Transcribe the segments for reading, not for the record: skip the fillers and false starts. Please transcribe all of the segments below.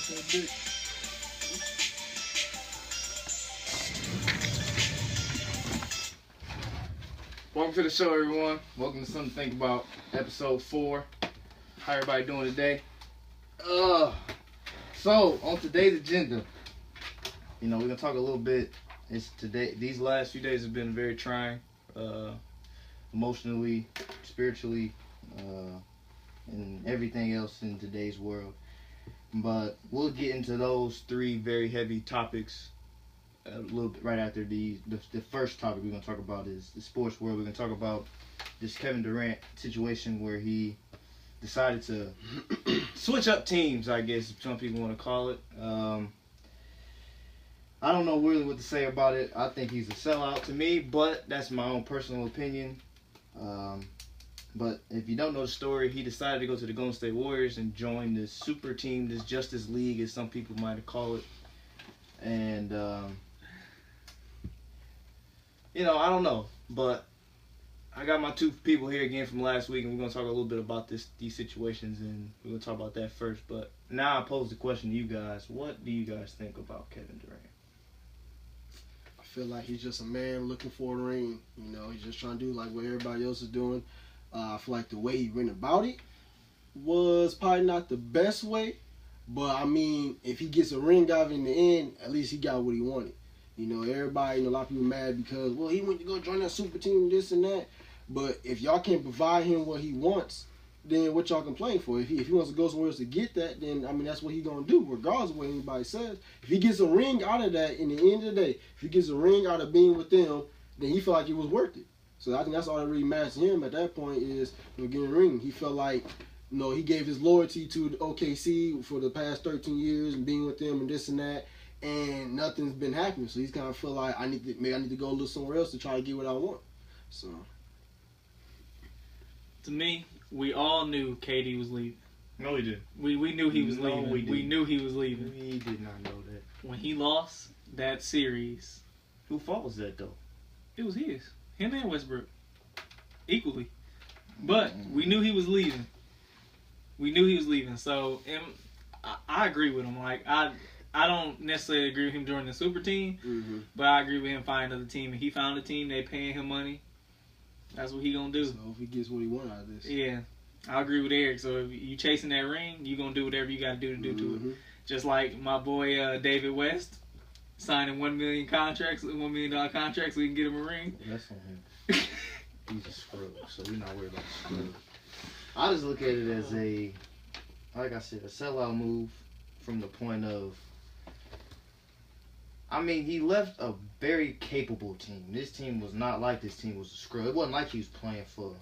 Welcome to the show, everyone. Welcome to Something to Think About, episode 4. How everybody doing today? So on today's agenda, we're gonna talk a little bit. These last few days have been very trying, emotionally, spiritually, and everything else in today's world. But we'll get into those 3 very heavy topics a little bit right after the first topic we're going to talk about is the sports world. We're going to talk about this Kevin Durant situation where he decided to switch up teams, I guess some people want to call it. I don't know really what to say about it. I think he's a sellout to me, but that's my own personal opinion. But if you don't know the story, he decided to go to the Golden State Warriors and join this super team, this Justice League, as some people might call it. And, I don't know. But I got my 2 people here again from last week, and we're going to talk a little bit about these situations, and we're going to talk about that first. But now I pose the question to you guys. What do you guys think about Kevin Durant? I feel like he's just a man looking for a ring. He's just trying to do like what everybody else is doing. I feel like the way he went about it was probably not the best way. But, I mean, if he gets a ring out of it in the end, at least he got what he wanted. Everybody, a lot of people mad because, well, he went to go join that super team, this and that. But if y'all can't provide him what he wants, then what y'all complain for? If he wants to go somewhere else to get that, then, I mean, that's what he's going to do, regardless of what anybody says. If he gets a ring out of that, in the end of the day, if he gets a ring out of being with them, then he felt like it was worth it. So I think that's all that really matters to him at that point is getting a ring. He felt like, he gave his loyalty to the OKC for the past 13 years and being with them and this and that, and nothing's been happening. So he's kind of feel like maybe I need to go look somewhere else to try to get what I want. So, to me, we all knew KD was leaving. No, we did. We knew he was leaving. We knew he was leaving. We did not know that. When he lost that series, Whose fault was that though? it was his. Him and Westbrook. Equally. But we knew he was leaving. So I agree with him. Like I don't necessarily agree with him joining the super team, but I agree with him finding another team. If he found a team, they paying him money. That's what he gonna do. So if he gets what he wants out of this, yeah, I agree with Eric. So if you chasing that ring, you gonna do whatever you gotta do to it. Just like my boy David West signing $1 million contracts, $1 million contracts, so we can get him a ring. That's on him. He's a scrub, so we're not worried about the scrub. I just look at it as like I said, a sellout move from the point of, he left a very capable team. This team was not like this team was a scrub. It wasn't like he was playing for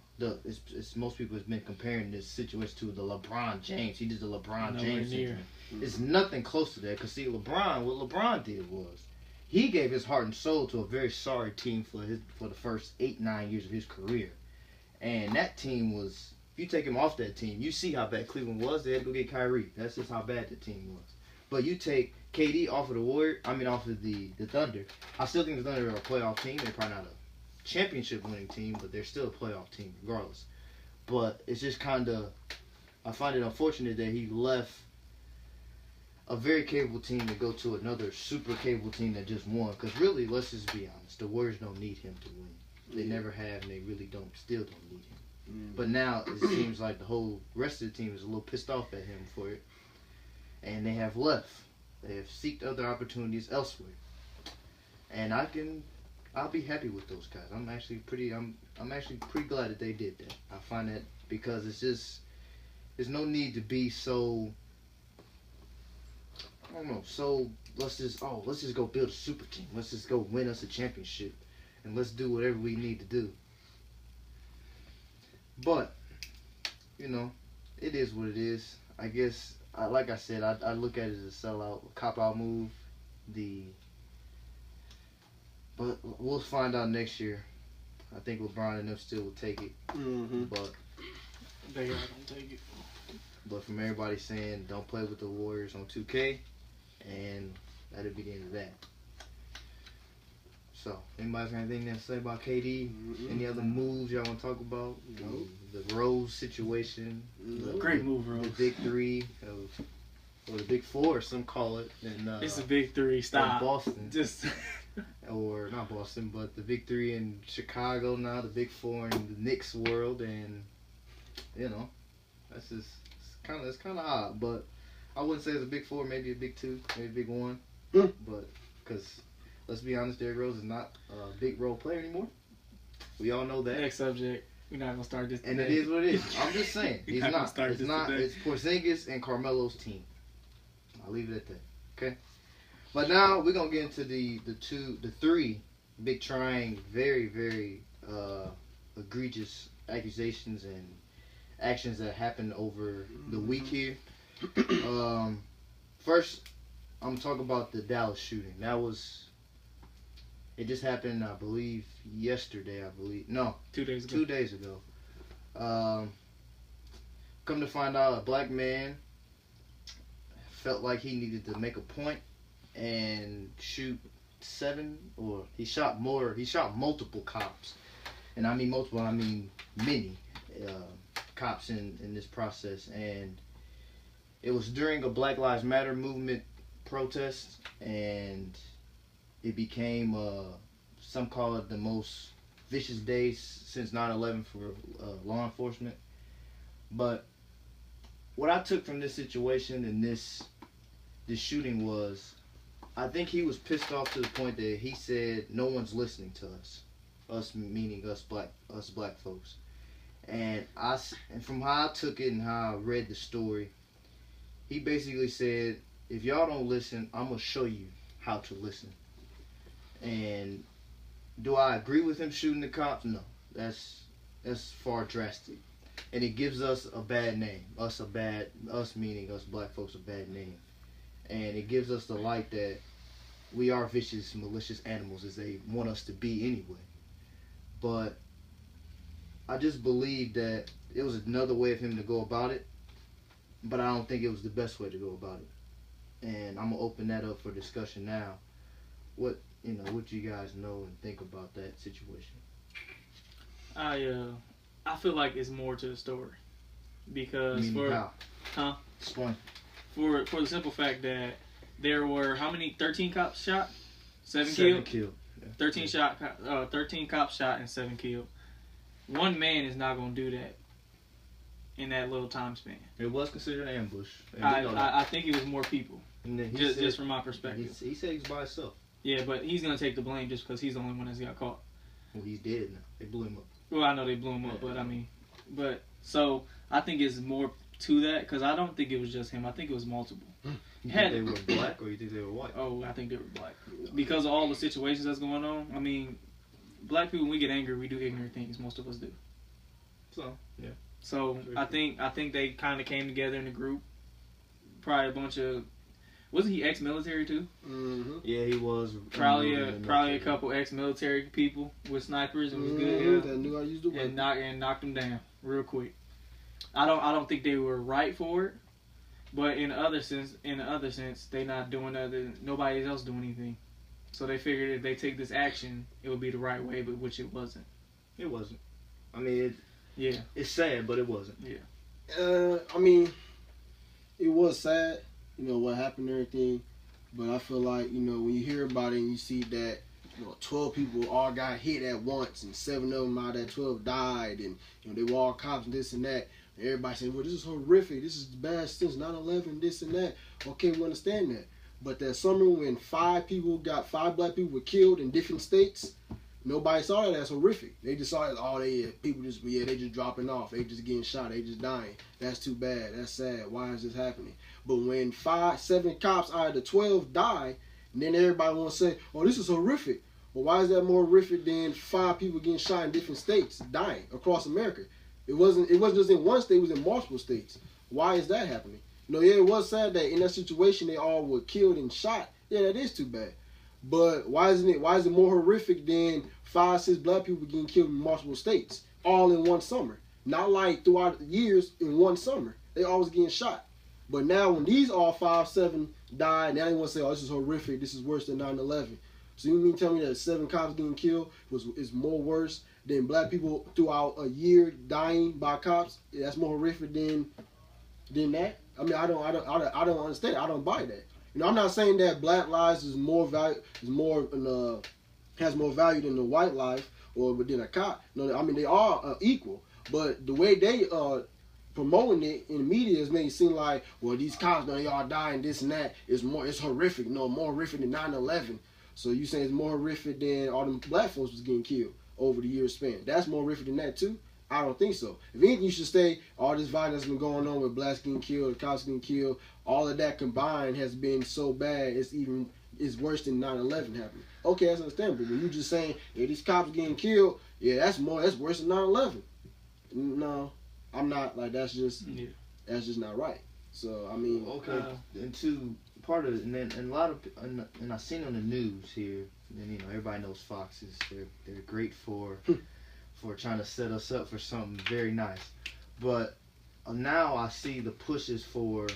most people have been comparing this situation to the LeBron James. He did the LeBron James thing. It's nothing close to that, because see, what LeBron did was, he gave his heart and soul to a very sorry team for the first 8-9 years of his career. And that team was, if you take him off that team, you see how bad Cleveland was. They had to go get Kyrie. That's just how bad the team was. But you take KD off of off of the Thunder. I still think the Thunder are a playoff team. They're probably not a championship winning team, but they're still a playoff team regardless. But it's just I find it unfortunate that he left a very capable team to go to another super capable team that just won. Because really, let's just be honest, the Warriors don't need him to win. They never have, and they really still don't need him. But now it seems like the whole rest of the team is a little pissed off at him for it, and they have left. They have sought other opportunities elsewhere, and I'll be happy with those guys. I'm actually pretty glad that they did that. I find that because it's just, there's no need to be so, I don't know, so let's just go build a super team. Let's just go win us a championship, and let's do whatever we need to do. But, it is what it is. I guess, like I said, I look at it as a sellout, a cop-out move. But we'll find out next year. I think LeBron and them still will take it. But they are gonna take it. But from everybody saying don't play with the Warriors on 2K, and that'll be the end of that. So, anybody got anything to say about KD? Any other moves y'all want to talk about? The Rose situation. Great move, Rose. The victory of or the Big Four, some call it. And, it's a big three. Stop. Boston. Just. Or not Boston, but the Big Three in Chicago now, the Big Four in the Knicks world, and that's just it's kind of odd. But I wouldn't say it's a Big Four, maybe a Big Two, maybe a Big One. But because let's be honest, Derrick Rose is not a big role player anymore. We all know that. Next subject. We're not gonna start this today. And it is what it is. I'm just saying, he's not. It's not. It's Porzingis and Carmelo's team. I'll leave it at that. Okay. But now we're gonna get into the three big trying, very, very egregious accusations and actions that happened over the week here. First, I'm gonna talk about the Dallas shooting. It just happened, I believe, yesterday. 2 days ago. 2 days ago. Come to find out, a black man felt like he needed to make a point and shoot he shot multiple cops. And I mean multiple, I mean many cops in this process. And it was during a Black Lives Matter movement protest, and it became, some call it the most vicious days since 9/11 for law enforcement. But what I took from this situation and this shooting was, I think he was pissed off to the point that he said, no one's listening to us. Us meaning us black folks. And from how I took it and how I read the story, he basically said, if y'all don't listen, I'm going to show you how to listen. And do I agree with him shooting the cops? No. That's far drastic. And it gives us a bad name. Us meaning us black folks, a bad name. And it gives us the light that we are vicious, malicious animals as they want us to be anyway. But I just believe that it was another way of him to go about it. But I don't think it was the best way to go about it. And I'm going to open that up for discussion now. What you guys know and think about that situation? I feel like it's more to the story. Because Explain. For the simple fact that there were how many? 13 cops shot, 7 killed. Yeah. 13 cops shot and 7 killed. One man is not gonna do that in that little time span. It was considered an ambush. I think it was more people. Just from my perspective. He said he's by himself. Yeah, but he's gonna take the blame just because he's the only one that's got caught. Well, he's dead now. They blew him up. Well, I know they blew him up, but so I think it's more to that because I don't think it was just him. I think it was multiple. You think they were black or you think they were white? Oh, I think they were black because of all the situations that's going on. I mean, black people, when we get angry, we do ignorant things. Most of us do. So yeah. So I think they kind of came together in a group. Probably a bunch of. Wasn't he ex-military too? Mm-hmm. Yeah, he was. Probably a couple ex-military people with snipers and was good. That knew I used to work. And knocked them down real quick. I don't think they were right for it, but in the other sense, they not doing nobody else doing anything. So they figured if they take this action, it would be the right way, but which it wasn't. It wasn't. I mean, it's sad, but it wasn't. Yeah. I mean, it was sad. What happened and everything, but I feel like, when you hear about it and you see that, 12 people all got hit at once and 7 of them out of that 12 died and, they were all cops and this and that, and everybody saying, well, this is horrific, this is bad since 9/11, this and that. Okay, we understand that. But that summer when 5 black people were killed in different states, nobody saw that as horrific. They just saw it, they just dropping off, they just getting shot, they just dying. That's too bad, that's sad, why is this happening? But when 7 cops out of the 12 die, and then everybody want to say, oh, this is horrific. Well, why is that more horrific than 5 people getting shot in different states, dying across America? It wasn't just in one state, it was in multiple states. Why is that happening? It was sad that in that situation they all were killed and shot. Yeah, that is too bad. But why is it more horrific than 5, 6 black people getting killed in multiple states, all in one summer? Not like throughout the years in one summer. They always getting shot. But now when these all 5, 7 died, now they want to say, oh, this is horrific, this is worse than 9/11. So you mean to tell me that 7 cops getting killed is more worse than black people throughout a year dying by cops? That's more horrific than that? I mean, I don't understand. I don't buy that. You know, I'm not saying that black lives has more value than the white life or within a cop. No, I mean they are equal, but the way they promoting it in the media is making it seem like, well, these cops, they all dying, this and that. It's horrific. No, more horrific than 9/11. So you saying it's more horrific than all them black folks was getting killed over the year span? That's more horrific than that too? I don't think so. If anything, you should say all this violence that's been going on with blacks getting killed, cops getting killed, all of that combined has been so bad. It's worse than 9/11 happened. Okay, that's understandable. But you just saying, yeah, these cops getting killed, yeah, that's worse than 9/11. No, I'm not like that's just not right. So I mean, okay, and to part of it, and a lot of and I seen on the news here, and you know everybody knows Foxes. They're great for trying to set us up for something very nice, but now I see the pushes for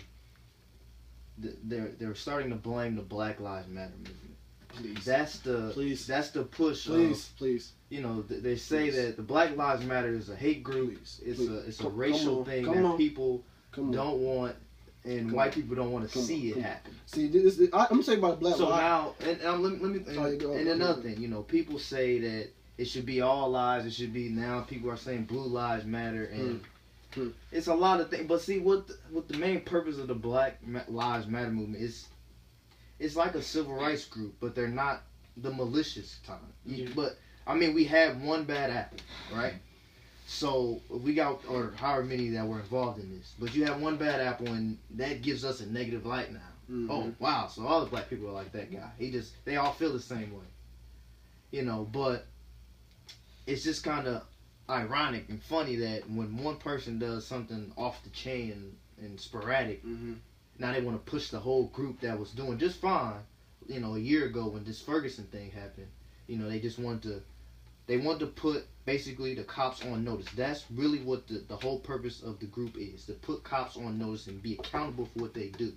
they're starting to blame the Black Lives Matter movement. Please. That's the push. Please. You know, they say that the Black Lives Matter is a hate group. It's a racial thing that people don't want, and white people don't want to see it happen. See, I'm gonna say about Black Lives. So now, and another thing, you know, people say that it should be all lives. It should be now. People are saying Blue Lives Matter, and it's a lot of things. But see, what the main purpose of the Black Lives Matter movement is, it's like a civil rights group, but they're not the malicious kind. But I mean, we have one bad apple, right? So we got, or however many that were involved in this, but you have one bad apple, and that gives us a negative light now. Mm-hmm. Oh wow! So all the black people are like that guy. They all feel the same way, you know. But it's just kind of ironic and funny that when one person does something off the chain and sporadic, now they want to push the whole group that was doing just fine, you know, a year ago when this Ferguson thing happened. You know, they just wanted to put basically the cops on notice. That's really what the whole purpose of the group is, to put cops on notice and be accountable for what they do.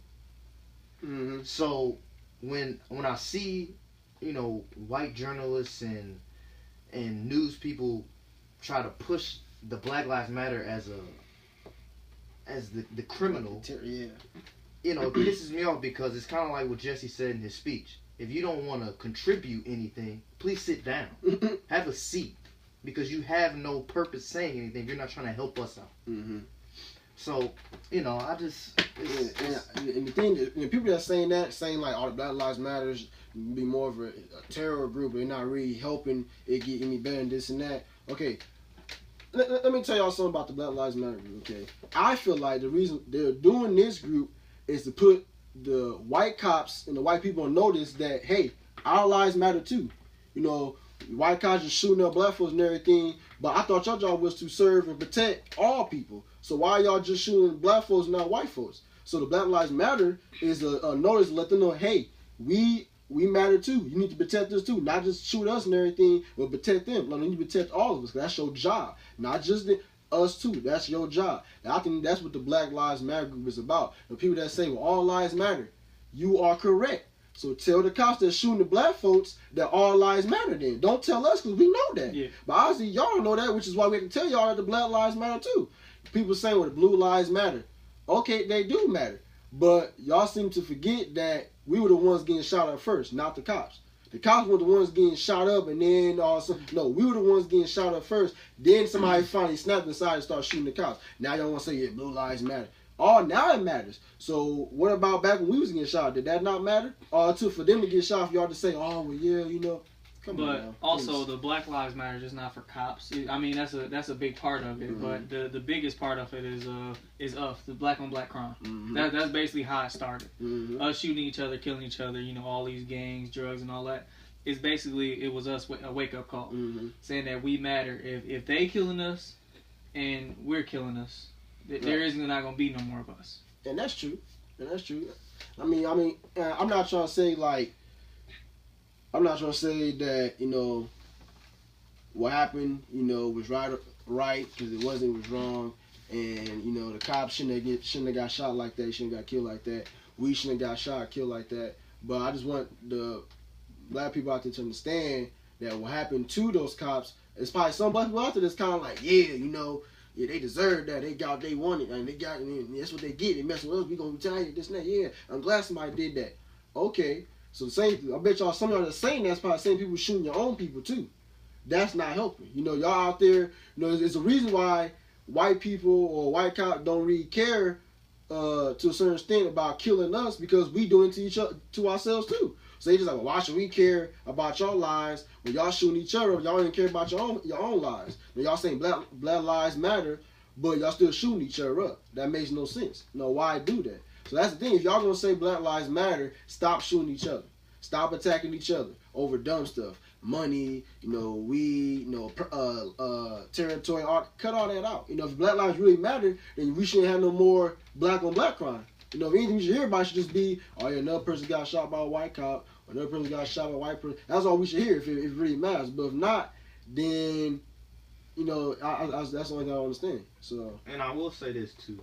So when I see, you know, white journalists and news people try to push the Black Lives Matter as the criminal, you know, it pisses me off because it's kind of like what Jesse said in his speech. If you don't want to contribute anything, please sit down. Have a seat. Because you have no purpose saying anything. You're not trying to help us out. So, you know, I just... And the thing, the people that saying like, all the Black Lives Matters be more of a terror group, they're not really helping it get any better and this and that. Okay, let me tell y'all something about the Black Lives Matter group, okay? I feel like the reason they're doing this group is to put the white cops and the white people on notice that, hey, our lives matter too. You know, white cops are shooting up black folks and everything, but I thought your job was to serve and protect all people. So why y'all just shooting black folks and not white folks? So the Black Lives Matter is a notice to let them know, hey, we matter too. You need to protect us too. Not just shoot us and everything, but protect them. Like, you need to protect all of us, because that's your job. Not just us too. That's your job. And I think that's what the Black Lives Matter group is about. The people that say, well, all lives matter. You are correct. So tell the cops that shooting the black folks that all lives matter then. Don't tell us, because we know that. Yeah. But obviously y'all don't know that, which is why we have to tell y'all that the Black Lives Matter too. People saying, well, the Blue Lives Matter. Okay, they do matter. But y'all seem to forget that we were the ones getting shot up first, not the cops. The cops were the ones getting shot up, and then no, we were the ones getting shot up first. Then somebody finally snapped inside and started shooting the cops. Now y'all want to say, yeah, Blue Lives Matter. Oh, now it matters. So what about back when we was getting shot? Did that not matter? For them to get shot, for y'all to say, oh, well, yeah, you know. Come on now, also, the Black Lives Matter is just not for cops. I mean, that's a big part of it. But the biggest part of it is the black on black crime. That's basically how it started. Us shooting each other, killing each other. You know, all these gangs, drugs, and all that. It's basically, it was us a wake up call, saying that we matter. If they killing us, and we're killing us, there isn't not gonna be no more of us. And that's true. I mean, I'm not trying to say that, you know, what happened, you know, was right, because it wasn't, it was wrong. And, you know, the cops shouldn't have got shot like that, shouldn't have got killed like that. We shouldn't have got shot, killed like that. But I just want the black people out there to understand that what happened to those cops, it's probably some black people out there that's kind of like, yeah, you know, Yeah, they deserve that. They got what they wanted, and they got, and that's what they get. They messing with us. We gonna retaliate this and that. Yeah, I'm glad somebody did that. Okay, so the same. I bet y'all some of y'all are saying that's probably the same people shooting your own people too. That's not helping. You know, y'all out there. You know, there's a reason why white people or white cops don't really care to a certain extent about killing us, because we doing it to each other, to ourselves too. So they just like, well, why should we care about your lives when y'all shooting each other? Y'all don't even care about your own lives. Now, y'all saying black lives matter, but y'all still shooting each other up. That makes no sense. No, why do that? So that's the thing. If y'all gonna say black lives matter, stop shooting each other. Stop attacking each other over dumb stuff, money, weed, territory. Cut all that out. If black lives really matter, then we shouldn't have no more black on black crime. If anything we should hear about should just be, oh yeah, another person got shot by a white cop, or another person got shot by a white person. That's all we should hear if it really matters. But if not, then that's the only thing I don't understand. So, and I will say this too,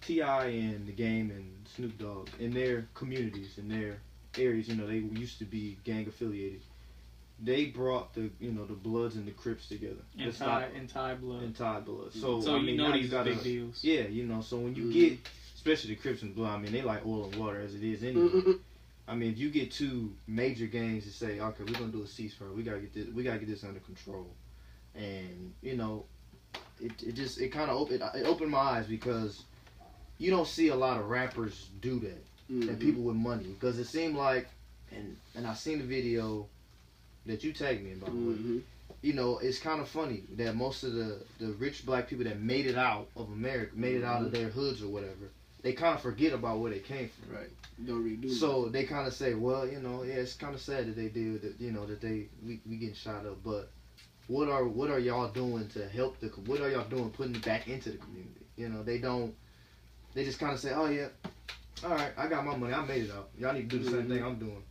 T.I. and the Game and Snoop Dogg in their communities, in their areas, they used to be gang affiliated. They brought the Bloods and the Crips together. And Thai blood. So these big deals. Yeah, so when you get, especially the Crips and Blood, they like oil and water as it is anyway. If you get two major gangs to say, okay, we're gonna do a ceasefire, we gotta get this under control, and it kind of opened my eyes, because you don't see a lot of rappers do that. And people with money, because it seemed like, and I seen the video that you tagged me in, by the way. It's kind of funny that most of the rich black people that made it out of America, made it out of their hoods or whatever, they kind of forget about where they came from. Right. Don't redo so they kind of say, well, yeah, it's kind of sad that they do that. That we getting shot up, but what are y'all doing to help what are y'all doing putting it back into the community? They just kind of say, oh yeah, all right, I got my money, I made it out. Y'all need to do the same thing I'm doing.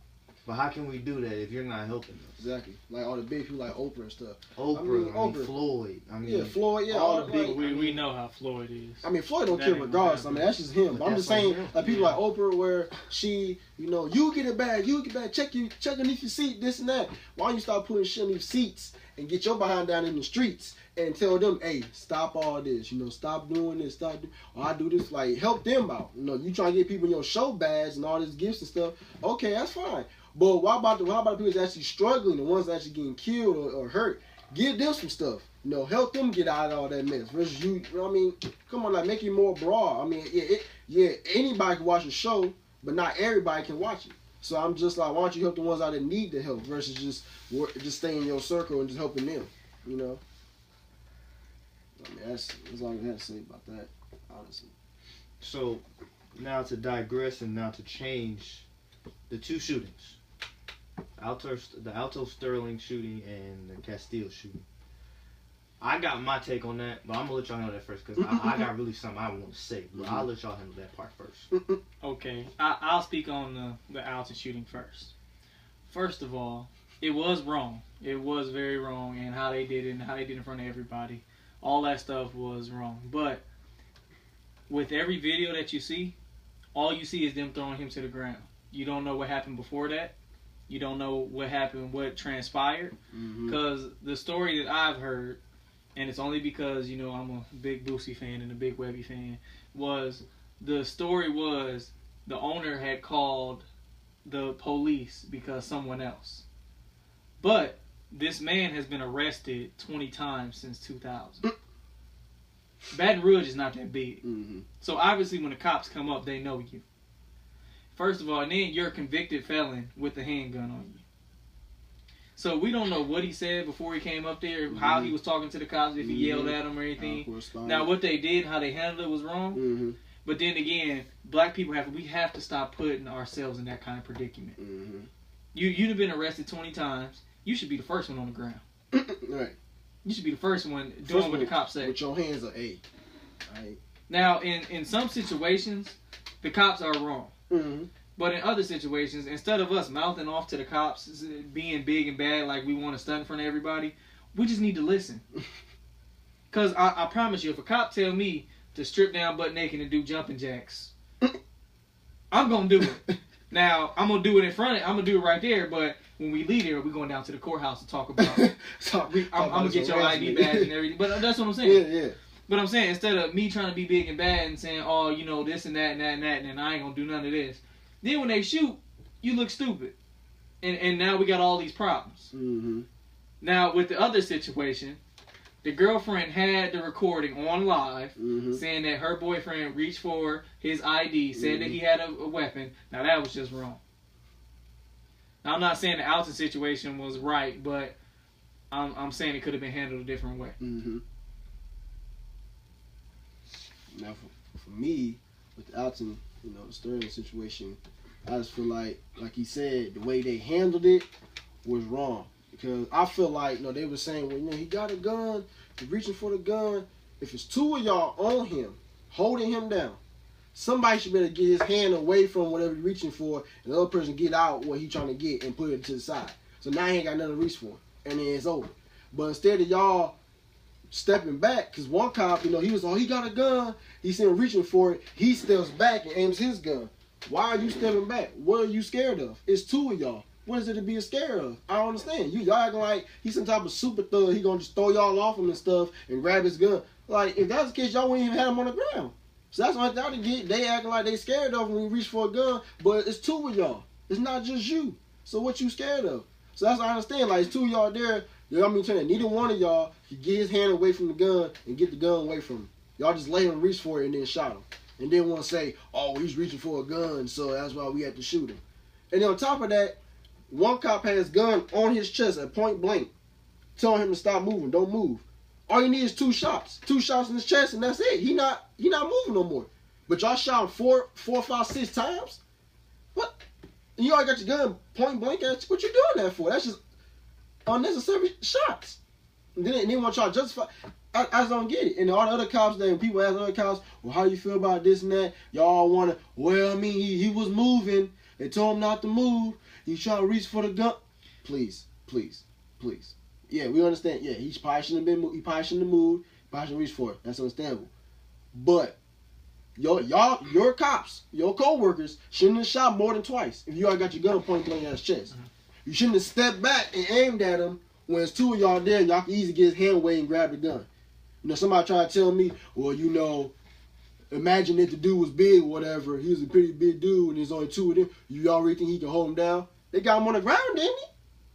But how can we do that if you're not helping us? Exactly. Like all the big people like Oprah and stuff. Oprah. Floyd. Floyd, yeah. All the big, we know how Floyd is. Floyd don't care regardless. That's just him. But I'm just saying, like people like Oprah, where she, you get it bad, check underneath your seat, this and that. Why don't you start putting shit underneath seats and get your behind down in the streets and tell them, hey, stop all this, stop doing this, or I do this, like help them out. You trying to get people in your show badge and all this gifts and stuff. Okay, that's fine. But what about the people that's actually struggling, the ones that's actually getting killed or hurt? Give them some stuff. Help them get out of all that mess. Versus you, come on, like make it more broad. Anybody can watch a show, but not everybody can watch it. So I'm just like, why don't you help the ones out that need the help versus just stay in your circle and just helping them, that's all I have to say about that, honestly. So now to digress and now to change the two shootings. The Alto Sterling shooting and the Castile shooting. I got my take on that, but I'm gonna let y'all know that first, because I got really something I want to say, but I'll let y'all handle that part first. Okay, I'll speak on the Alton shooting first. First of all, it was wrong. It was very wrong, and how they did it and how they did it in front of everybody. All that stuff was wrong. But with every video that you see, all you see is them throwing him to the ground. You don't know what happened before that. You don't know what happened, what transpired. Because the story that I've heard, and it's only because, I'm a big Boosie fan and a big Webby fan, the story was the owner had called the police because someone else. But this man has been arrested 20 times since 2000. Baton Rouge is not that big. So obviously when the cops come up, they know you. First of all, and then you're a convicted felon with a handgun on you. So we don't know what he said before he came up there, how he was talking to the cops, if he yelled at them or anything. Now what they did, how they handled it was wrong. But then again, black people we have to stop putting ourselves in that kind of predicament. You'd have been arrested 20 times. You should be the first one on the ground. Right. You should be the first one doing what the cops say. With your hands up, hey. Right. Now, in some situations, the cops are wrong. But in other situations, instead of us mouthing off to the cops, being big and bad like we want to stunt in front of everybody, we just need to listen. Because I promise you, if a cop tell me to strip down butt naked and do jumping jacks, I'm going to do it. Now, I'm going to do it in front of I'm going to do it right there, but when we leave there, we're going down to the courthouse to talk about I'm going to get your ID badge and everything. But that's what I'm saying. Yeah. But I'm saying, instead of me trying to be big and bad and saying, oh, you know, this and that and that and that, and I ain't gonna do none of this. Then when they shoot, you look stupid. And now we got all these problems. Mm-hmm. Now, with the other situation, the girlfriend had the recording on live saying that her boyfriend reached for his ID, said that he had a weapon. Now, that was just wrong. Now, I'm not saying the Alton situation was right, but I'm saying it could have been handled a different way. Mm-hmm. Now, for me, with the Alton, you know, the Sterling situation, I just feel like he said, the way they handled it was wrong. Because I feel like, you know, they were saying, well, you know, he got a gun, he's reaching for the gun. If it's two of y'all on him, holding him down, somebody should better get his hand away from whatever he's reaching for, and the other person get out what he's trying to get and put it to the side. So now he ain't got nothing to reach for, and then it's over. But instead of y'all stepping back, because one cop, you know, he was, oh, he got a gun, he's seen him reaching for it, he steps back and aims his gun. Why are you stepping back? What are you scared of? It's two of y'all. What is it to be scared of? I don't understand. Y'all acting like he's some type of super thug. He gonna just throw y'all off him and stuff and grab his gun. Like, if that's the case, y'all wouldn't even have him on the ground. So that's what y'all get. They acting like they scared of him when he reach for a gun, but it's two of y'all. It's not just you. So what you scared of? So that's what I understand. Like, it's two of y'all there. You know what I mean? Saying neither one of y'all can get his hand away from the gun and get the gun away from him. Y'all just let him reach for it and then shot him. And then want to say, oh, he's reaching for a gun, so that's why we had to shoot him. And then on top of that, one cop had his gun on his chest at point blank, telling him to stop moving, don't move. All you need is two shots in his chest, and that's it. He not moving no more. But y'all shot him four, 5, 6 times. What? And you already got your gun point blank at you. What you doing that for? That's just unnecessary shots. And then want y'all justify. I just don't get it. And all the other cops, when people ask other cops, well, how you feel about this and that? Y'all want to, well, I mean, he was moving. They told him not to move. He trying to reach for the gun. Please. Yeah, we understand. Yeah, he probably shouldn't have been. He probably shouldn't have moved. He probably shouldn't reach for it. That's understandable. But your cops, your co-workers shouldn't have shot more than twice if you already got your gun point blank at his chest. You shouldn't have stepped back and aimed at him when it's two of y'all there. Y'all can easily get his hand away and grab the gun. You know, somebody try to tell me, well, you know, imagine if the dude was big or whatever. He was a pretty big dude and there's only two of them. You already think he can hold him down? They got him on the ground, didn't he?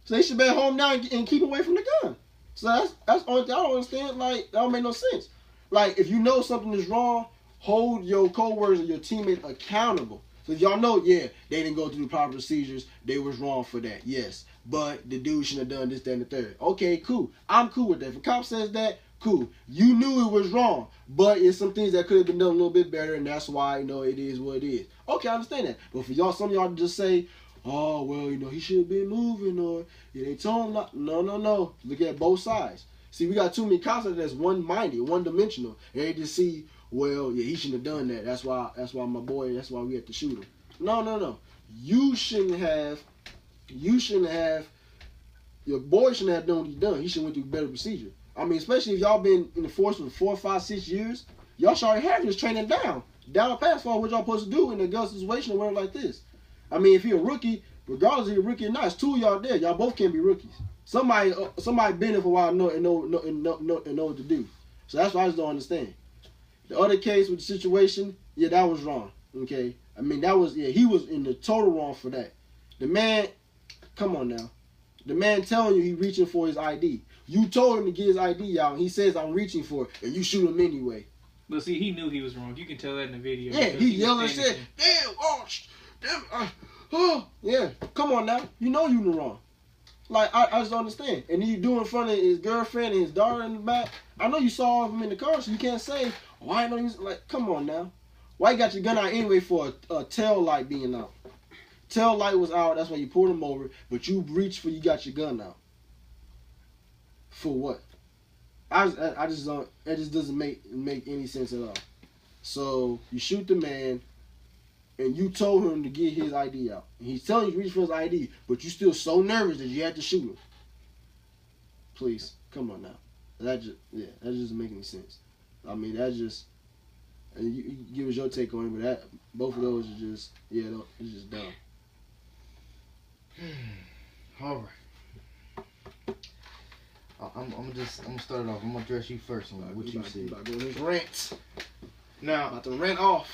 So they should better hold him down and keep him away from the gun. So that's the only thing I don't understand. Like, that don't make no sense. Like, if you know something is wrong, hold your co-workers and your teammates accountable. So if y'all know, yeah, they didn't go through the proper procedures, they was wrong for that, yes. But the dude shouldn't have done this, that, and the third. Okay, cool. I'm cool with that. If a cop says that, cool. You knew it was wrong, but it's some things that could have been done a little bit better, and that's why, you know, it is what it is. Okay, I understand that. But for y'all, some of y'all just say, oh, well, you know, he should have been moving, or yeah, they told him not. No. Look at both sides. See, we got too many cops that's one-minded, one-dimensional. And they just see, well, yeah, he shouldn't have done that. That's why my boy, that's why we had to shoot him. No. You shouldn't have, your boy shouldn't have done what he done. He should have went through better procedure. I mean, especially if y'all been in the force for 4, 5, 6 years, y'all should already have this training down a pass for what y'all supposed to do in a gun situation or whatever like this. I mean, if you're a rookie, regardless if you're a rookie or not, it's two of y'all there. Y'all both can't be rookies. Somebody been there for a while and know what to do. So that's what I just don't understand. The other case with the situation, yeah, that was wrong. Okay, I mean he was in the total wrong for that. The man, come on now, the man telling you he reaching for his ID. You told him to get his ID out, and he says I'm reaching for it, and you shoot him anyway. But see, he knew he was wrong. You can tell that in the video. Yeah, he yelled and said, "Damn, yeah, come on now, you know you were wrong." Like, I just don't understand. And he do in front of his girlfriend and his daughter in the back. I know you saw him in the car, so you can't say, oh, I know he's like, come on now. Why you got your gun out anyway for a tail light being out? Tail light was out, that's why you pulled him over, but you reached for, you got your gun out. For what? I just don't, it just doesn't make any sense at all. So, you shoot the man, and you told him to get his ID out. And he's telling you to reach for his ID, but you're still so nervous that you had to shoot him. Please, come on now. That doesn't make any sense. I mean, that's just, and you give us your take on it, but both of those are just, it's just dumb. All I'm gonna start it off. I'm gonna address you first on what you said. About to go his rant. Now, About to rant off.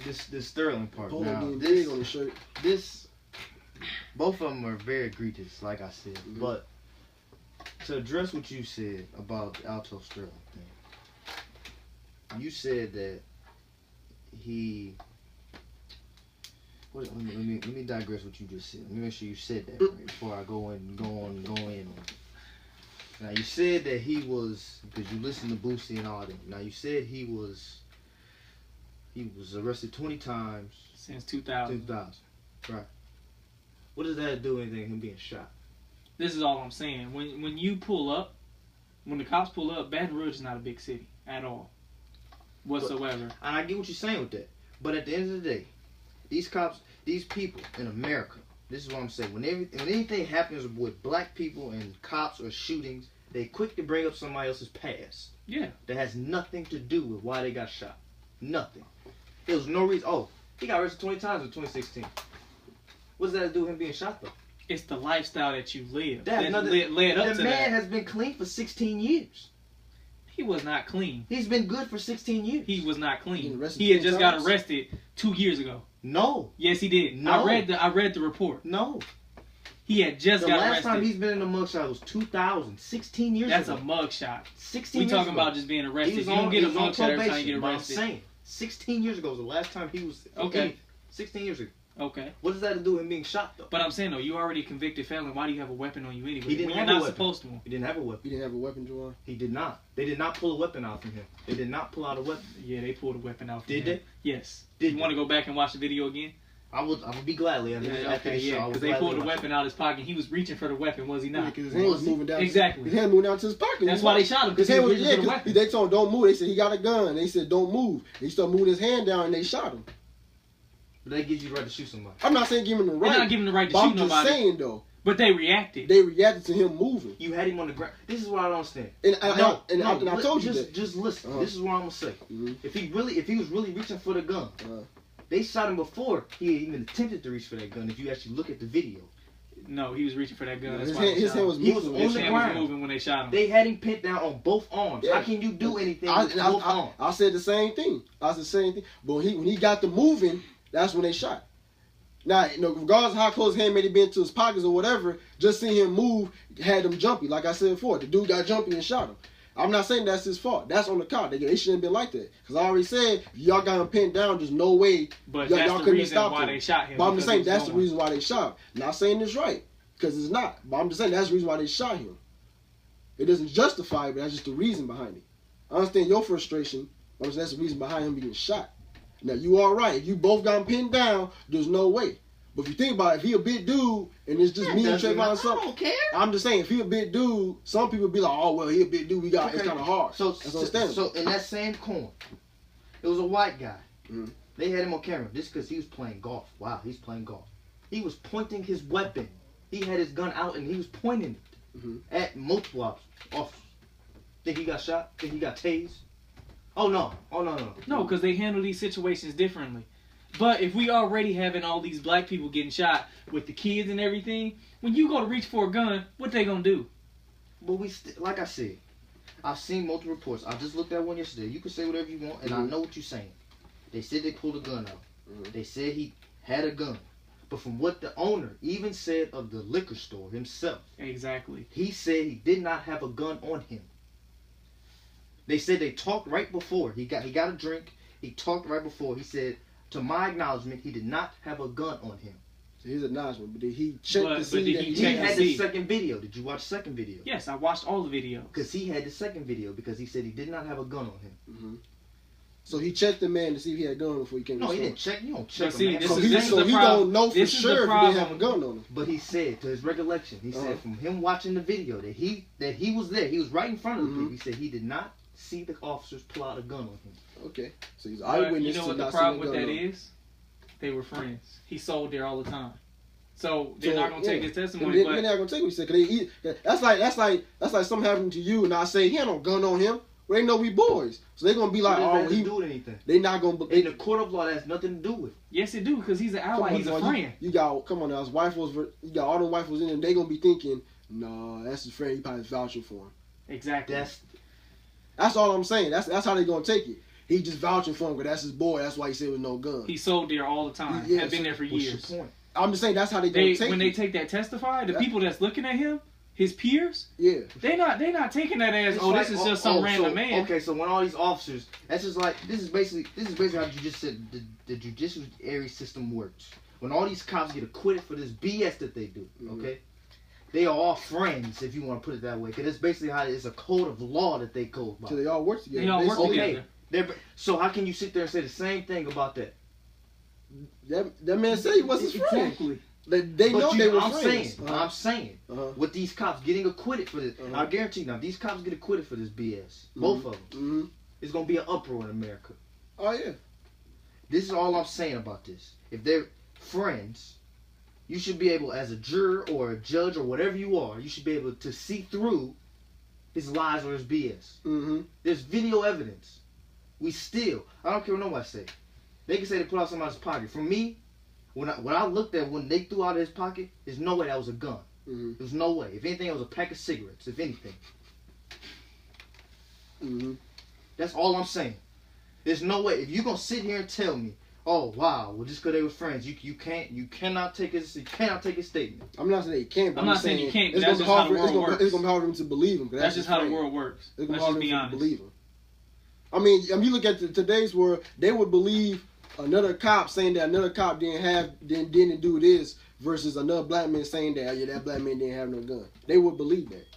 this Sterling part. Polo Now, getting big on the shirt. Both of them are very egregious, like I said. Mm-hmm. But to address what you said about the Alto Sterling thing, you said that he. Let me digress what you just said. Let me make sure you said that right before I go in on it. Now you said that he was, because you listened to Boosie and all that. Now you said he was arrested 20 times since 2000. Right. What does that have to do with anything him being shot? This is all I'm saying. When you pull up, when the cops pull up, Baton Rouge is not a big city at all, whatsoever. And I get what you're saying with that. But at the end of the day, these cops, these people in America, this is what I'm saying. When anything happens with black people and cops or shootings, they quick to bring up somebody else's past. Yeah. That has nothing to do with why they got shot. Nothing. There was no reason. Oh, he got arrested 20 times in 2016. What does that have to do with him being shot, though? It's the lifestyle that you live. That led up to the man that. has been clean for 16 years. He was not clean. He's been good for 16 years. He was not clean. He He had just got times? arrested 2 years ago. No. Yes, he did. No. I read the report. No. He had just The got last arrested. time he's been in a mugshot was 2000, 16 years That's ago. a mugshot. 16 We years talking ago. about just being arrested. He was You don't on- get he a was on mugshot every time you probation, get but I'm arrested. saying, 16 years ago was the last time he was. Okay. 16 years ago. Okay. What does that have to do with him being shot, though? But I'm saying, though, you already a convicted felon. Why do you have a weapon on you anyway? He didn't when have you're a not weapon. supposed to. He didn't have a weapon. You didn't have a weapon, Juwuan? He did not. They did not pull a weapon out from him. They did not pull out a weapon. Yeah, they pulled a weapon out. Did him. they? Yes. Did you want to go back and watch the video again? I would be gladly. Yeah, okay, yeah. Because they pulled the weapon out of his pocket. He was reaching for the weapon, was he Yeah, not? because his hand was moving down. Exactly. His hand moving down to his pocket. That's why they shot him. His hand was, he was reaching for the yeah, weapon. they told him don't move. They said he got a gun. They said don't move. He started moving his hand down and they shot him. But that gives you the right to shoot somebody. I'm not saying give him the right. They're not giving the right to but shoot I'm just nobody. saying though. But they reacted. They reacted to him moving. You had him on the ground. This is what I don't understand. And I told you just, that. Just listen. Uh-huh. This is what I'm gonna say. Mm-hmm. If he was really reaching for the gun, they shot him before he even attempted to reach for that gun. If you actually look at the video, No, he was reaching for that gun. That's His why hand, they his shot hand him. was He was moving. on His the hand was ground. moving when they shot him. they had him pinned down on both arms. Yeah. How can you do anything with both arms? I said the same thing. But when he got the moving, that's when they shot. Now, regardless of how close his hand may have been to his pockets or whatever, just seeing him move had him jumpy. Like I said before, the dude got jumpy and shot him. I'm not saying that's his fault. That's on the cop. They shouldn't have been like that. Because I already said, if y'all got him pinned down, there's no way But y'all that's the couldn't have reason stopped why him. they shot him. But I'm just because saying he was that's the going. reason why they shot him. Not saying it's right, because it's not. But I'm just saying that's the reason why they shot him. It doesn't justify it, but that's just the reason behind it. I understand your frustration, but I'm saying that's the reason behind him being shot. Now, you all right. If you both got him pinned down, there's no way. But if you think about it, if he a big dude and it's just me and Trayvon I something, don't care. I'm just saying if he a big dude, some people be like, oh well, he a big dude. It's kind of hard. So That's understandable. in that same coin, it was a white guy. Mhm. They had him on camera just because he was playing golf. Wow, he's playing golf. He was pointing his weapon. He had his gun out and he was pointing it at multiple officers. Think he got shot? Think he got tased? Oh no! No, because they handle these situations differently. But if we already having all these black people getting shot with the kids and everything, when you go to reach for a gun, what they gonna do? But like I said, I've seen multiple reports. I just looked at one yesterday. You can say whatever you want, and I know what you're saying. They said they pulled a gun out. They said he had a gun. But from what the owner even said of the liquor store himself, Exactly. he said he did not have a gun on him. They said they talked right before. He got a drink. He talked right before. He said, to my acknowledgement, he did not have a gun on him. So his acknowledgement, but did he check But to see did that he He check had to the see? second video. Did you watch the second video? Yes, I watched all the videos. Because he had the second video because he said he did not have a gun on him. Mm-hmm. So he checked the man to see if he had a gun before he came No, to he the didn't store. check. You don't check But see, a man. this So is- he, this so he problem. don't know for This is the sure if he didn't have a problem. gun on him. But he said, to his recollection, he said from him watching the video that he was there. He was right in front of the people. He said he did not see the officers pull out a gun on him. Okay. So he's But eyewitness you know to what the not problem seeing with a gun that on him. is? They were friends. He sold there all the time. So they're not gonna take his They're testimony. not gonna take what he said. Cause that's like something happening to you, and I say he had no gun on him. Well, they know we boys, so they're gonna be like, What oh, does that he. do with anything? They not gonna. In the court of law, that has nothing to do with it. Yes, it do, because he's an ally. He's a friend. You got come on now. His wife was. You got all the wife was in there. They gonna be thinking No, that's his friend. He probably vouching for him. Exactly. That's all I'm saying. That's how they gonna take it. He just vouching for him because that's his boy. That's why he said with no gun. He sold there all the time. Yeah, Have been there for years. I'm just saying that's how they gonna take when it. they take that testify, the people that's looking at him, his peers, yeah, they not taking that as this is just some random man. Okay, so when all these officers, that's just like this is basically how you just said the judiciary system works. When all these cops get acquitted for this BS that they do, okay, they are all friends if you want to put it that way, because it's basically how it's a code of law that they go by. So they all work together. They all work together. So how can you sit there and say the same thing about that? That man said he wasn't his friend. Exactly. They know they were friends. I'm saying, with these cops getting acquitted for this, I guarantee you now, these cops get acquitted for this BS. Both of them. It's going to be an uproar in America. Oh, yeah. This is all I'm saying about this. If they're friends, you should be able, as a juror or a judge or whatever you are, you should be able to see through his lies or his BS. There's video evidence. I don't care what nobody say. They can say they put out somebody's pocket. For me, when I looked at when they threw out his pocket, there's no way that was a gun. There's no way. If anything, it was a pack of cigarettes. If anything. That's all I'm saying. There's no way. If you're gonna sit here and tell me, oh wow, well just because they were friends, you cannot take his statement. I'm not saying you can't. But I'm not saying you can't. It's That's just how the world works. It's gonna be hard for him to believe him. That's just how the world works. It's gonna Let's be just hard be for him honest. to believe him. I mean, you look at today's world, they would believe another cop saying that another cop didn't do this versus another black man saying that that black man didn't have no gun. They would believe that,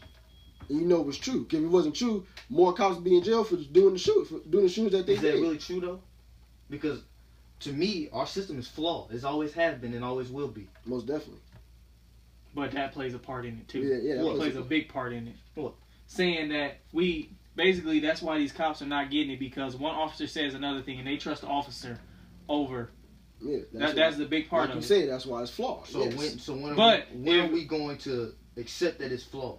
and you know it was true. Because if it wasn't true, more cops would be in jail for doing the shootings that they did. Is that really true though? Because to me, our system is flawed. It always has been and always will be. Most definitely. But that plays a part in it too. Yeah, It plays a big part in it. What? Saying that basically that's why these cops are not getting it, because one officer says another thing and they trust the officer over. Yeah, that's the big part like of you it. say, that's why it's flawed. So yes. when are we going to accept that it's flawed?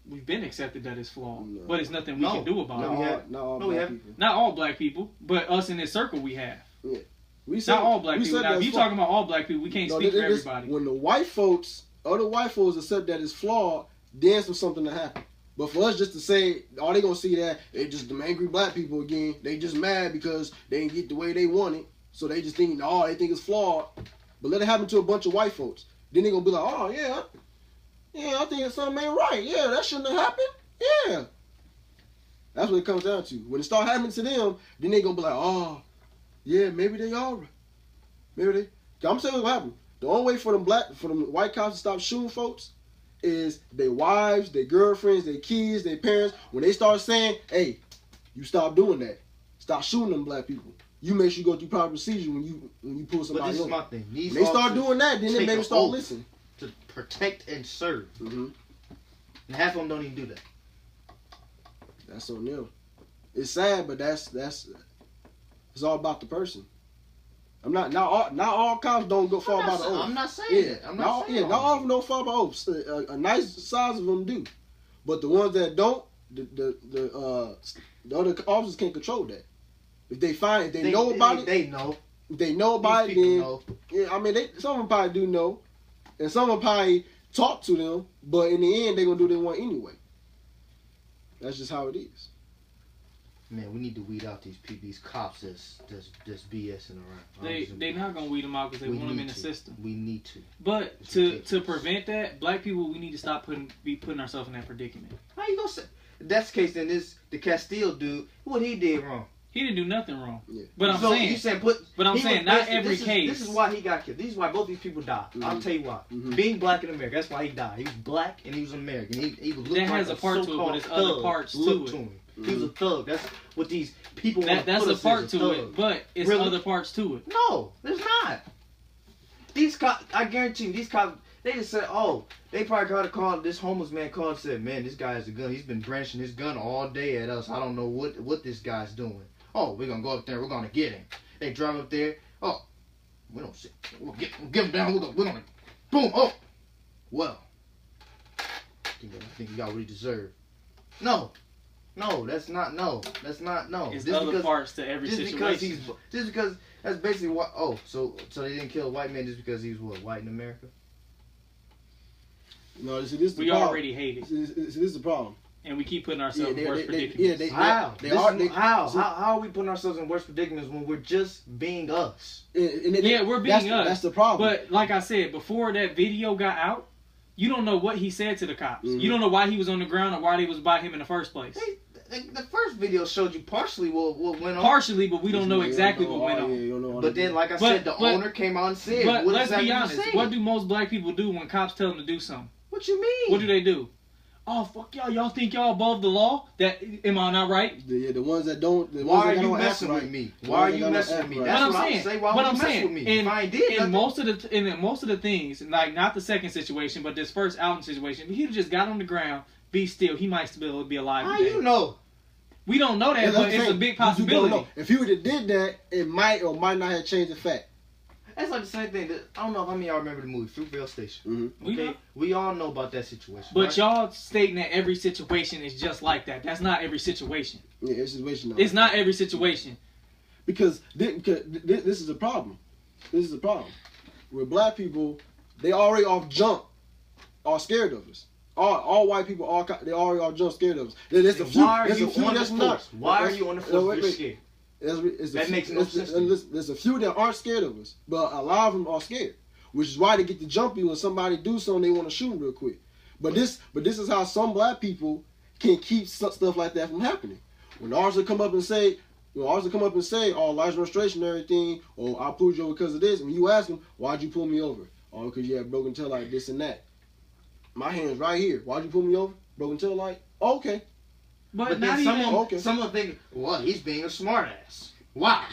We've been accepted that it's flawed, No. but it's nothing we can do about it. Not all No, we black haven't. people. Not all black people, but us in this circle we have. Yeah. Not all black people. Now, if you're talking about all black people, we can't speak for everybody. When the white folks, other white folks accept that it's flawed, then for something to happen. But for us just to say, all they gonna see that they just them angry black people again. They just mad because they didn't get the way they wanted, so they just think, they think it's flawed. But let it happen to a bunch of white folks, then they gonna be like, oh yeah, I think something ain't right. Yeah, that shouldn't have happened. Yeah, that's what it comes down to. When it start happening to them, then they gonna be like, oh yeah, maybe they all right. Maybe they. I'm saying what happened. The only way for them white cops to stop shooting folks is their wives, their girlfriends, their kids, their parents. When they start saying, hey, you stop doing that. Stop shooting them black people. You make sure you go through proper procedure when you pull somebody over. But this is my thing. When they start doing that, then they maybe start listening. To protect and serve. And half of them don't even do that. That's on them. It's sad, but that's it's all about the person. I'm not all cops don't go far by the oath. I'm not saying that. I'm not saying not all of them don't fall by oaths. A nice size of them do, but the ones that don't, the other officers can't control that. If they know about it, they know. If they know about it, then know. Yeah, I mean, some of them probably do know, and some of them probably talk to them, but in the end, they're gonna do what they want anyway. That's just how it is. Man, we need to weed out these cops that's BSing around. They not gonna weed them out because they want them in the system. We need to. But to prevent that, black people, we need to stop putting ourselves in that predicament. How you gonna say? If that's the case, then the Castile dude, what he did wrong? He didn't do nothing wrong. Yeah. But I'm saying not every case. This is why he got killed. This is why both these people died. I'll tell you why. Being black in America, that's why he died. He was black and he was American. He was that has a part to it, but there's other parts to it. He was a thug. That's what these people want to That's put a us part as, to it, but it's Really? other parts to it. No, there's not. These cops, I guarantee you, these cops, they just said, oh, they probably got a call. This homeless man called and said, man, this guy has a gun. He's been brandishing his gun all day at us. I don't know what this guy's doing. Oh, we're going to go up there. We're going to get him. They drive up there. Oh, we don't see. We'll get him down. We're going to, boom. Oh, well, I think you got what he deserved. No, that's not. It's just other parts to every just situation. Just because that's basically what. Oh, so they didn't kill a white man just because he was white in America? No, see, this is the We problem. already hate it. See, this is the problem. And we keep putting ourselves in worse predicaments. How? See, How are we putting ourselves in worse predicaments when we're just being us? We're being us. That's the problem. But like I said, before that video got out, you don't know what he said to the cops. Mm-hmm. You don't know why he was on the ground or why they was by him in the first place. The first video showed you partially what went on. Partially, but we don't know exactly what went on. But then, like I said, the owner came out and said, but what let's exactly be honest. you saying? What do most black people do when cops tell them to do something? What you mean? What do they do? Oh, fuck y'all. Y'all think y'all above the law? Am I not right? The ones that don't. Why are you messing with me? Why are you messing with me? That's what I'm saying. Why would you mess with me? If I ain't did nothing. Most of the things, like not the second situation, but this first Alton situation, if he'd just got on the ground, be still, he might still be alive How today. you know? We don't know that, but it's a big possibility. If he would have did that, it might or might not have changed the fact. That's like the same thing. I don't know how many of y'all remember the movie Fruitvale Station. Mm-hmm. Okay, we all know about that situation. But right? y'all stating that every situation is just like that. That's not every situation. Yeah, it's situation. It's not every situation. Because this is a problem. This is a problem. With black people, they already off jump are scared of us. All white people, they already off jump scared of us. There's a few. Why are you on the that's force? not. Why are you on the force? You're scared. That makes no sense. There's a few that aren't scared of us, but a lot of them are scared, which is why they get to jumpy when somebody do something they want to shoot them real quick. But this is how some black people can keep stuff like that from happening. When ours will come up and say, "Oh, license registration and everything," or "I pulled you over because of this," and you ask them, "Why'd you pull me over?" "Oh, because you had broken tail light, this and that." My hand's right here. "Why'd you pull me over?" "Broken tail light." "Oh, okay." But then not someone think, well, he's being a smartass. Why?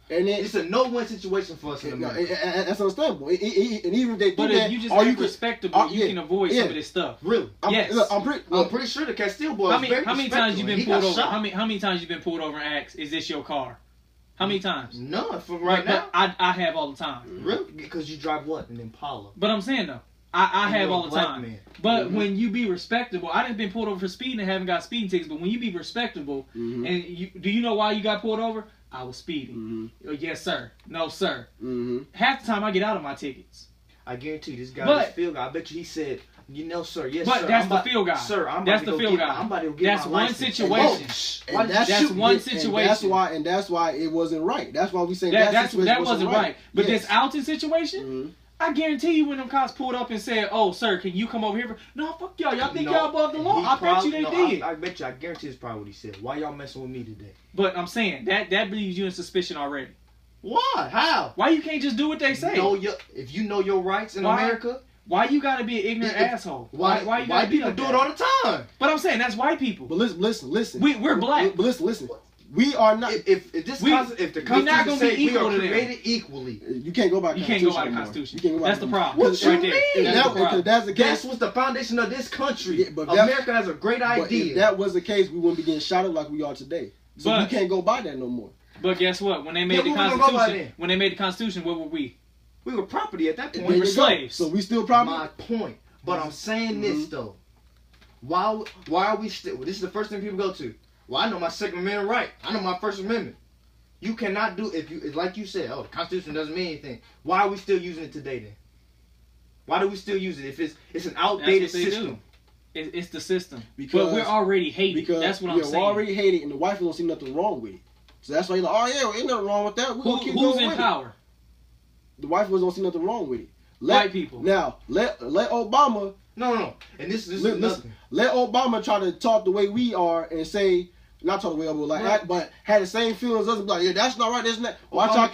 And then, it's a no-win situation for us in America. That's understandable. And even if they do but that, if you just act respectable, you can avoid some of this stuff. Really? Yes. I'm pretty sure the Castile boy. How many times you been pulled over? How many times you been pulled over and asked, "Is this your car?" How many times? None for right now. I have all the time. Really? Because you drive what? An Impala. But I'm saying though, I have all the time. Man. But when you be respectable, I didn't been pulled over for speeding and haven't got speeding tickets. But when you be respectable, and do you know why you got pulled over? I was speeding. Yes, sir. No, sir. Half the time I get out of my tickets. I guarantee you, this guy, this field guy, I bet you he said, sir, yes, but sir. But that's the field guy. Sir, that's the field guy. I'm about to go get that's my one license. situation. That's one situation. And that's why it wasn't right. That's why we say that wasn't right. But this Alton situation, I guarantee you when them cops pulled up and said, "Oh, sir, can you come over here?" No, fuck y'all. Y'all think y'all above the law? I bet you they did. I bet you. I guarantee that's probably what he said. Why y'all messing with me today? But I'm saying that leaves you in suspicion already. Why? How? Why you can't just do what they say? If you know your rights in America. Why you gotta be an ignorant asshole? Why you white people do it all the time? But I'm saying that's white people. But listen. We're black. But listen. We are not. If the Constitution say we are created equally, you can't go by. You can't go by the Constitution. That's the problem. What you mean? That's the case. That's what's the foundation of this country. Yeah, but America has a great idea. But if that was the case, we wouldn't be getting shot up like we are today. So we can't go by that no more. But guess what? When they made the Constitution, what were we? We were property at that point. We were slaves. So we still property. My point. But I'm saying this though. Why are we still? This is the first thing people go to. Well, I know my Second Amendment right. I know my First Amendment. You cannot do it's like you said. Oh, the Constitution doesn't mean anything. Why are we still using it today then? Why do we still use it if it's an outdated system? It's the system. But we're already hated. That's what I'm saying. We're already hated, and the wife don't see nothing wrong with it. So that's why you're like, oh yeah, ain't nothing wrong with that. Who's in power? The wife don't see nothing wrong with it. White people. Now let Obama. No. And this is nothing. Let Obama try to talk the way we are and say. Not talk the way I would but had the same feelings as us. Like, yeah, that's not right. That's not. Watch out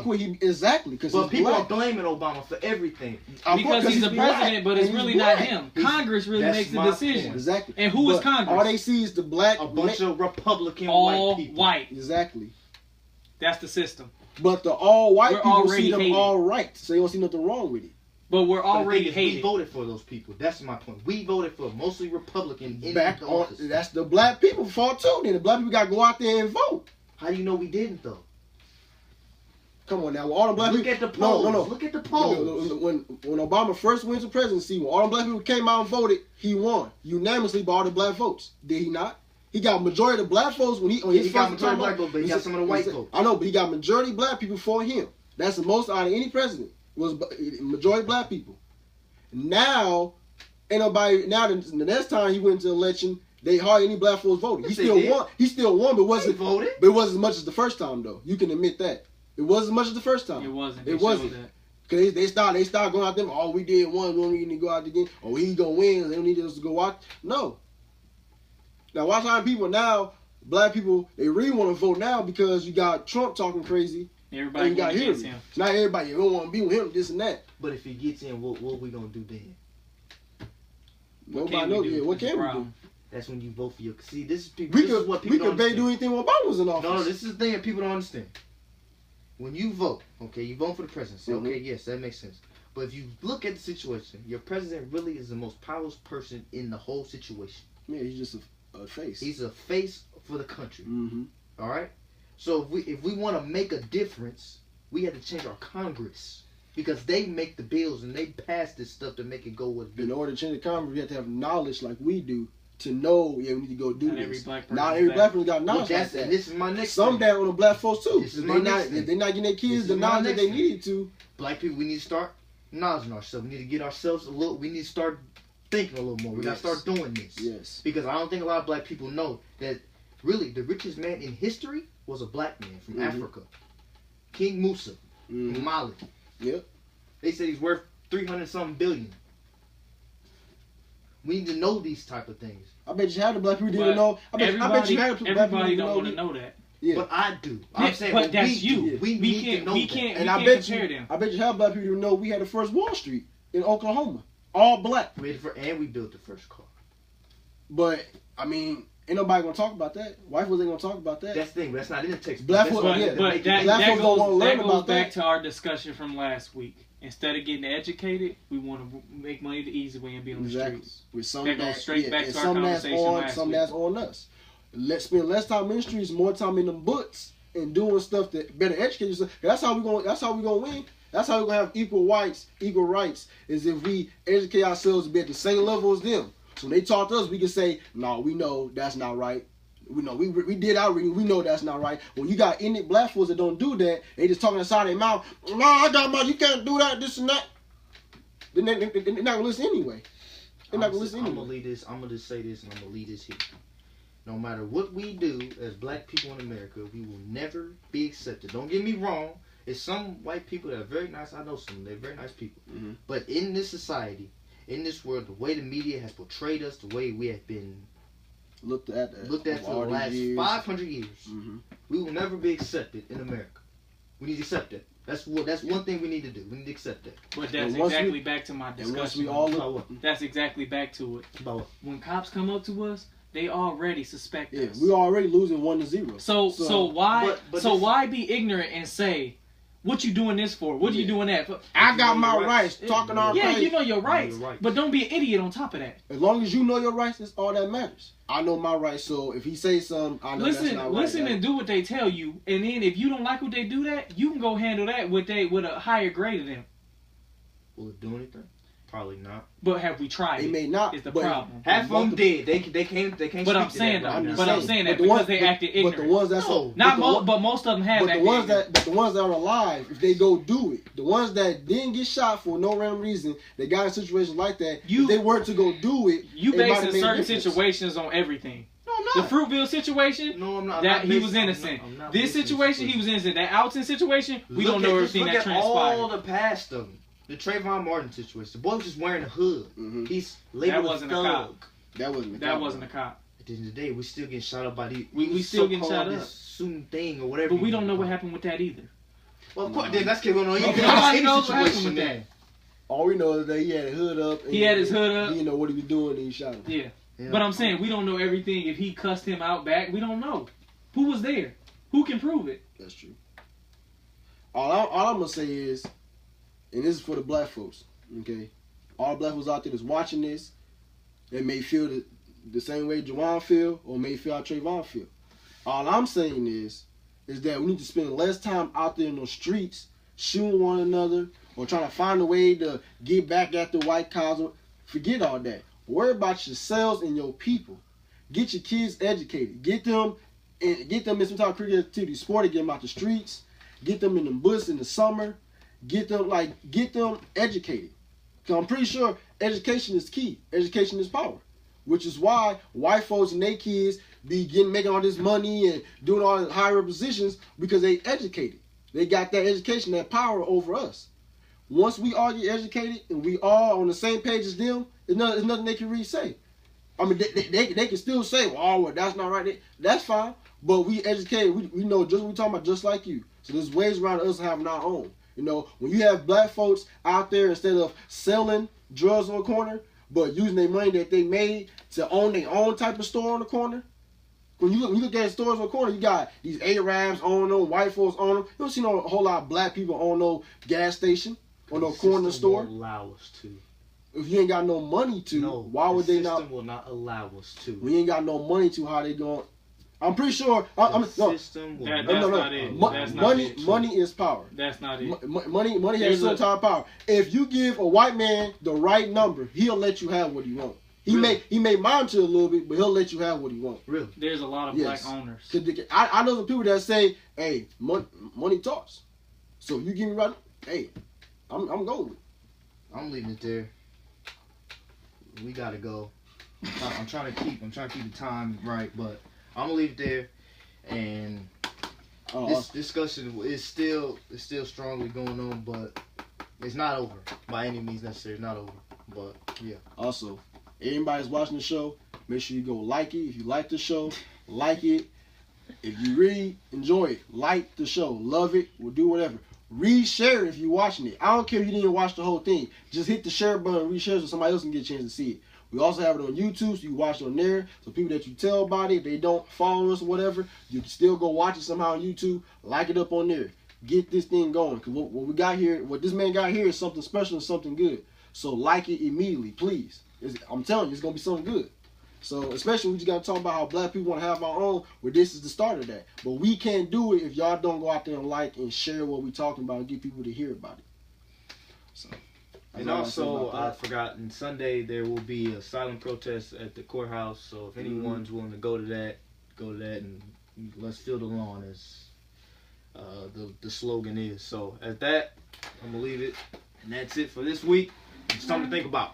quit. Exactly. But people are blaming Obama for everything because he's the president, but it's really not him. Congress really makes the decision. Exactly. And who is Congress? All they see is the black. A bunch of Republican all white people. White. Exactly. That's the system. But the all white people see them all right, so they don't see nothing wrong with it. But we're already hated. We voted for those people. That's my point. We voted for mostly Republican. That's the black people's fault too. Then the black people got to go out there and vote. How do you know we didn't though? Come on now, all the black people. Look at the polls. No. Look at the polls. When Obama first went to presidency, when all the black people came out and voted, he won unanimously by all the black votes. Did he not? He got majority of black votes when he got majority black votes, but he got some of the white votes. I know, but he got majority black people for him. That's the most out of any president. Was majority black people. Now Ain't nobody now. The next time he went to election, they hardly any black folks voted. He still won. He still won, but wasn't voted. But it wasn't as much as the first time though. You can admit that it wasn't as much as the first time. It wasn't. It wasn't. Cause they start going out them. Oh, we did one. We don't need to go out again. Oh, he gonna win. They don't need us to go watch. No. Now watch how people now. Black people they really want to vote now because you got Trump talking crazy. Everybody got against him. Not everybody. You don't want to be with him. This and that. But if he gets in, what we gonna do then? Nobody knows. Yeah, what can we do? That's when you vote for your. See, this is people. We could do anything when Obama was in office. No, this is the thing that people don't understand. When you vote, okay, you vote for the presidency. Okay, yes, that makes sense. But if you look at the situation, your president really is the most powerful person in the whole situation. Yeah, he's just a face. He's a face for the country. Mm-hmm. All right. So if we want to make a difference, we have to change our Congress because they make the bills and they pass this stuff to make it go with. In order to change the Congress, we have to have knowledge like we do to know. Yeah, we need to go do this. Not every black person got knowledge like that. And this is my next. Some thing. That on the black folks too. This is my next thing. If they're not getting their kids the knowledge that they needed to. Black people, we need to start knowledging ourselves. We need to get ourselves a little. We need to start thinking a little more. We got to start doing this. Yes. Because I don't think a lot of black people know that really the richest man in history was a black man from Africa, King Musa from Mali. Yep. They said he's worth 300-something billion. We need to know these type of things. I bet you had the black people didn't know. I bet you had the black people everybody don't want to know that. Yeah. But I do. I'm saying, but that's you. We need to know that. And I bet you have black people who know we had the first Wall Street in Oklahoma, all black. And we built the first car. But I mean, ain't nobody gonna talk about that. White folks ain't gonna talk about that. That's the thing. But that's not in the text. Black folks, but that goes back to our discussion from last week. Instead of getting educated, we want to make money the easy way and be on the streets. With some that goes straight back to our conversation last week. Some that's on us. Let's spend less time in the streets, more time in them books, and doing stuff that better educate yourself. That's how we gonna win. That's how we're gonna have equal rights, is if we educate ourselves to be at the same level as them. So when they talk to us, we can say, no, we know that's not right. We know we did our reading. We know that's not right. When you got any black folks that don't do that, they just talking inside their mouth. No, I got my. You can't do that. This and that. Then they're not gonna listen anyway. They're not gonna listen anyway. I'm gonna leave this. I'm gonna just say this, and I'm gonna leave this here. No matter what we do as black people in America, we will never be accepted. Don't get me wrong. There's some white people that are very nice. I know some. They're very nice people. Mm-hmm. But in this society, in this world, the way the media has portrayed us, the way we have been looked at for the last 500 years, we will never be accepted in America. We need to accept that. That's one thing we need to do. We need to accept that. But that's exactly back to my discussion. That's exactly back to it. About what? When cops come up to us, they already suspect us. We're already losing 1-0. So why be ignorant and say, what you doing this for? What are you doing that for? I got my rights. Talking our rights. Yeah, you know your rights. But don't be an idiot on top of that. As long as you know your rights, that's all that matters. I know my rights, so if he says something, I know that's not right. Listen and do what they tell you, and then if you don't like what they do, you can go handle that with a higher grade of them. Will it do anything? Probably not. But have we tried? They may not. Is the problem? Half of them did. They can't. But I'm saying that because they acted ignorant. But the ones that's but most of them have. But the ones that are alive, if they go do it, the ones that didn't get shot for no random reason, they got in situations like that. If they weren't to go do it, you basing certain situations on everything. No, I'm not. The Fruitville situation, no, I'm not. That he was innocent. This situation, he was innocent. That Alton situation, we don't know everything that transpired. All the past of them. The Trayvon Martin situation. The boy was just wearing a hood. Mm-hmm. He's labeled a thug. That wasn't a cop. At the end of the day, we still getting shot up by these. We still getting shot up. This student thing or whatever. But we don't know what happened with that either. Well, of course, then that's going on. Nobody knows what happened with that. All we know is that he had a hood up. He had his hood up. He didn't know what he was doing, and he shot him. Yeah. But I'm saying we don't know everything. If he cussed him out back, we don't know. Who was there? Who can prove it? That's true. All I'm gonna say is, and this is for the black folks. Okay, all black folks out there that's watching this, they may feel the same way Juwuan feel, or may feel how Trayvon feel. All I'm saying is that we need to spend less time out there in those streets shooting one another or trying to find a way to get back at the white cops. Forget all that. Worry about yourselves and your people. Get your kids educated. Get them in some type of cricket activity, sport, to get them out the streets. Get them in the bus in the summer. Get them educated. Because I'm pretty sure education is key. Education is power. Which is why white folks and their kids be making all this money and doing all the higher positions because they educated. They got that education, that power over us. Once we all get educated and we all on the same page as them, there's nothing they can really say. I mean, they can still say, well, that's not right. That's fine. But we educated. We know just what we're talking about, just like you. So there's ways around us having our own. You know, when you have black folks out there, instead of selling drugs on the corner, but using their money that they made to own their own type of store on the corner. When you look at stores on the corner, you got these Arabs owning them, white folks owning them. You don't see a whole lot of black people own no gas station or no corner store. Won't allow us to. If you ain't got no money to, why would they not? The system will not allow us to. We ain't got no money to. How they going? I'm pretty sure. System will that's not it. Money is power. That's not it. Money has some type of power. If you give a white man the right number, he'll let you have what he wants. He may monitor a little bit, but he'll let you have what he wants. Really? There's a lot of black owners. I know some people that say, "Hey, money talks." So if you give me right, hey, I'm going. I'm leaving it there. We gotta go. I'm trying to keep the time right, but I'm gonna leave it there. And this discussion is still strongly going on, but it's not over by any means necessary. It's not over, but yeah. Also, anybody's watching the show, make sure you go like it. If you like the show, like it. If you really enjoy it, like the show, love it, we'll do whatever. Reshare it if you're watching it. I don't care if you didn't watch the whole thing. Just hit the share button and reshare so somebody else can get a chance to see it. We also have it on YouTube, so you watch it on there. So people that you tell about it, if they don't follow us or whatever, you can still go watch it somehow on YouTube. Like it up on there. Get this thing going. Because what we got here, what this man got here is something special and something good. So like it immediately, please. I'm telling you, it's going to be something good. So especially we just got to talk about how black people want to have our own, where this is the start of that. But we can't do it if y'all don't go out there and like and share what we're talking about and get people to hear about it. So. And also, I forgot, on Sunday there will be a silent protest at the courthouse. So if anyone's willing to go to that, and let's fill the lawn, as the slogan is. So at that, I'm gonna leave it, and that's it for this week. It's something to think about.